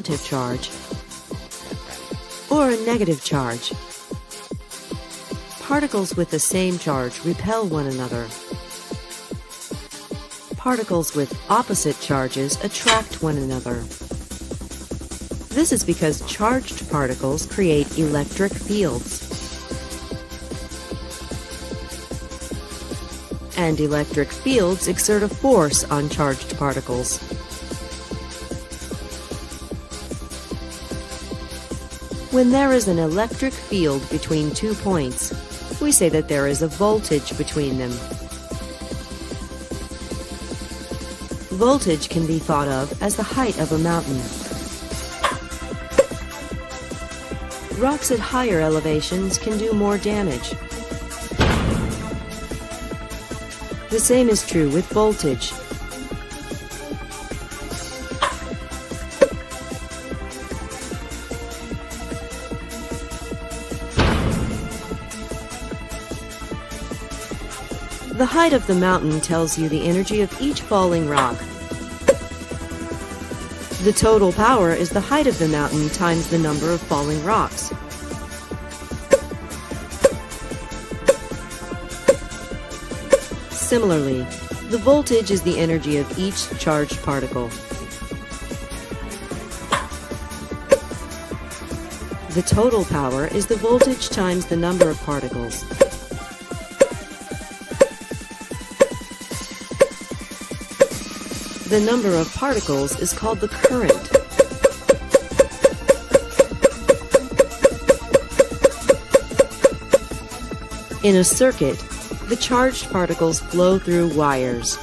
positive charge or a negative charge. Particles with the same charge repel one another. Particles with opposite charges attract one another. This is because charged particles create electric fields. And electric fields exert a force on charged particles. When there is an electric field between 2 points, we say that there is a voltage between them. Voltage can be thought of as the height of a mountain. Rocks at higher elevations can do more damage. The same is true with voltage. The height of the mountain tells you the energy of each falling rock. The total power is the height of the mountain times the number of falling rocks. Similarly, the voltage is the energy of each charged particle. The total power is the voltage times the number of particles. The number of particles is called the current. In a circuit, the charged particles flow through wires.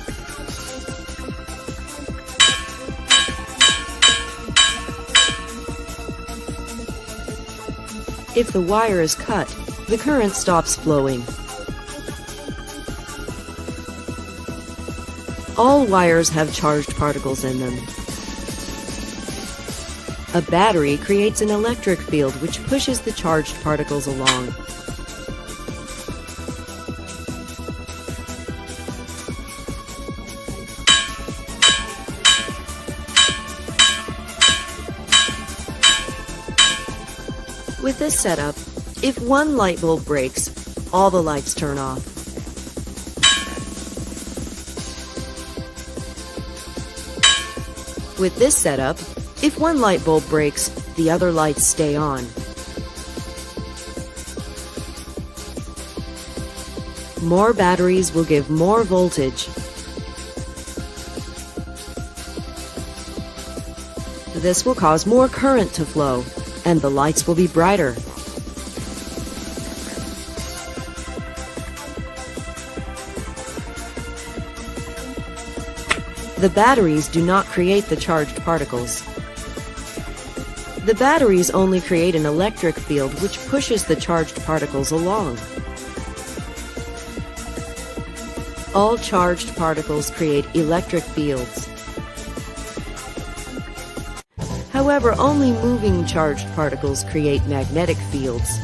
If the wire is cut, the current stops flowing. All wires have charged particles in them. A battery creates an electric field which pushes the charged particles along. With this setup, if one light bulb breaks, all the lights turn off. With this setup, if one light bulb breaks, the other lights stay on. More batteries will give more voltage. This will cause more current to flow, and the lights will be brighter. The batteries do not create the charged particles. The batteries only create an electric field which pushes the charged particles along. All charged particles create electric fields. However, only moving charged particles create magnetic fields.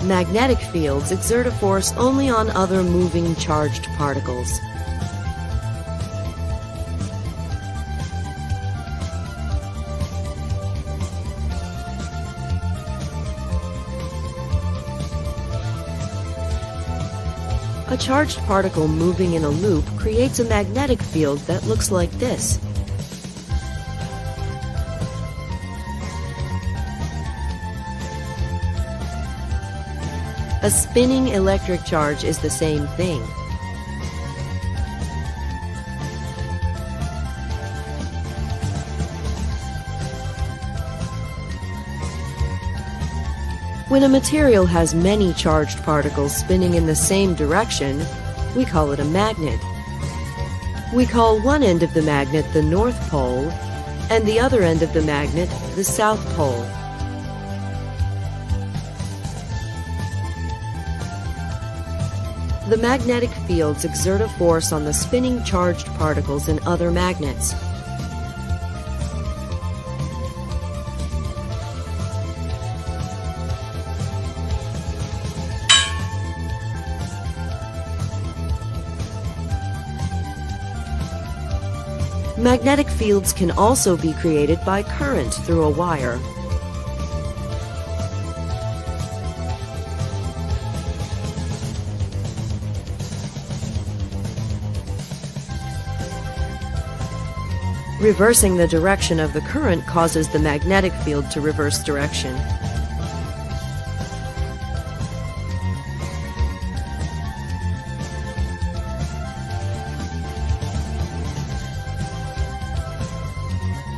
Magnetic fields exert a force only on other moving charged particles. A charged particle moving in a loop creates a magnetic field that looks like this. A spinning electric charge is the same thing. When a material has many charged particles spinning in the same direction, we call it a magnet. We call one end of the magnet the North Pole and the other end of the magnet the South Pole. The magnetic fields exert a force on the spinning charged particles in other magnets. Magnetic fields can also be created by current through a wire. Reversing the direction of the current causes the magnetic field to reverse direction.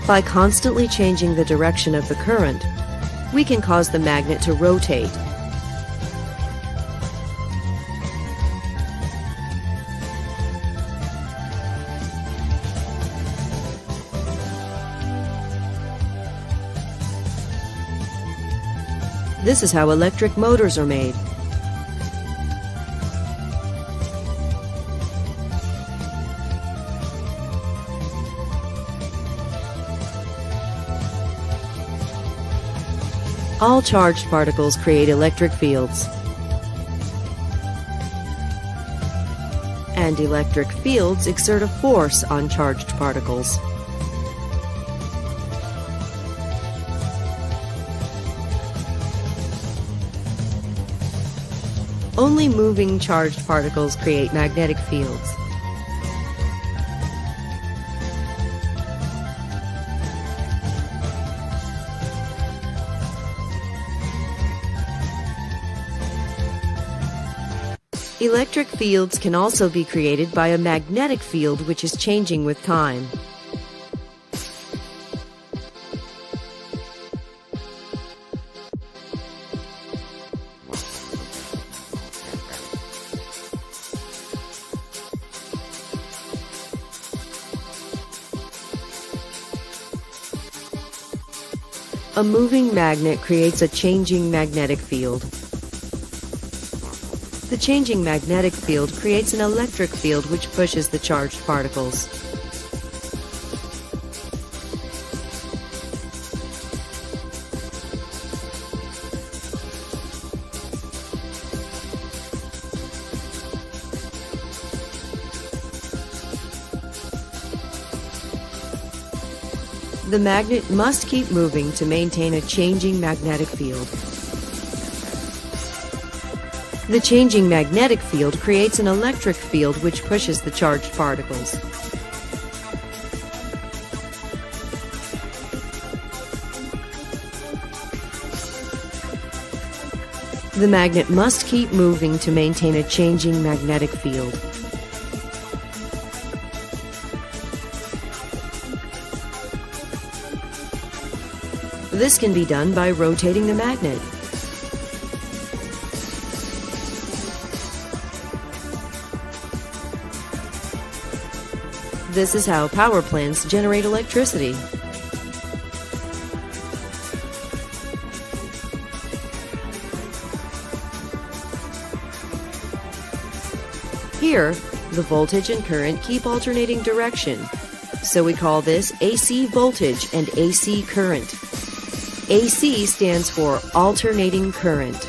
By constantly changing the direction of the current, we can cause the magnet to rotate. This is how electric motors are made. All charged particles create electric fields. And electric fields exert a force on charged particles. Only moving charged particles create magnetic fields. Electric fields can also be created by a magnetic field which is changing with time. A moving magnet creates a changing magnetic field. The changing magnetic field creates an electric field which pushes the charged particles. The magnet must keep moving to maintain a changing magnetic field. The changing magnetic field creates an electric field which pushes the charged particles. The magnet must keep moving to maintain a changing magnetic field. This can be done by rotating the magnet. This is how power plants generate electricity. Here, the voltage and current keep alternating direction, so we call this AC voltage and AC current. AC stands for alternating current.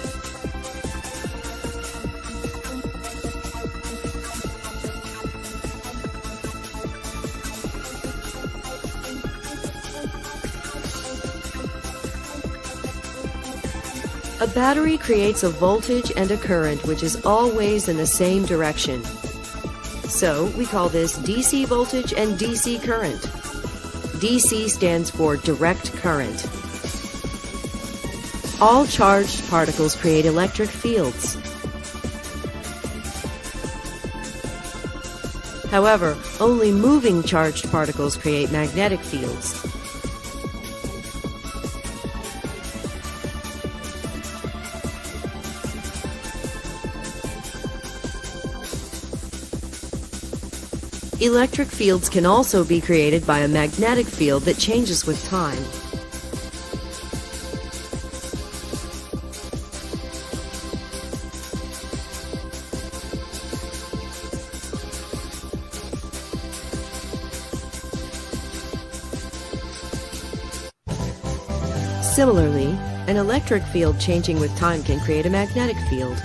A battery creates a voltage and a current which is always in the same direction. So we call this DC voltage and DC current. DC stands for direct current. All charged particles create electric fields. However, only moving charged particles create magnetic fields. Electric fields can also be created by a magnetic field that changes with time. Similarly, an electric field changing with time can create a magnetic field.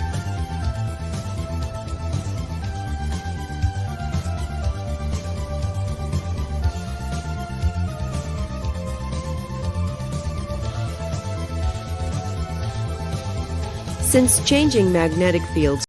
Since changing magnetic fields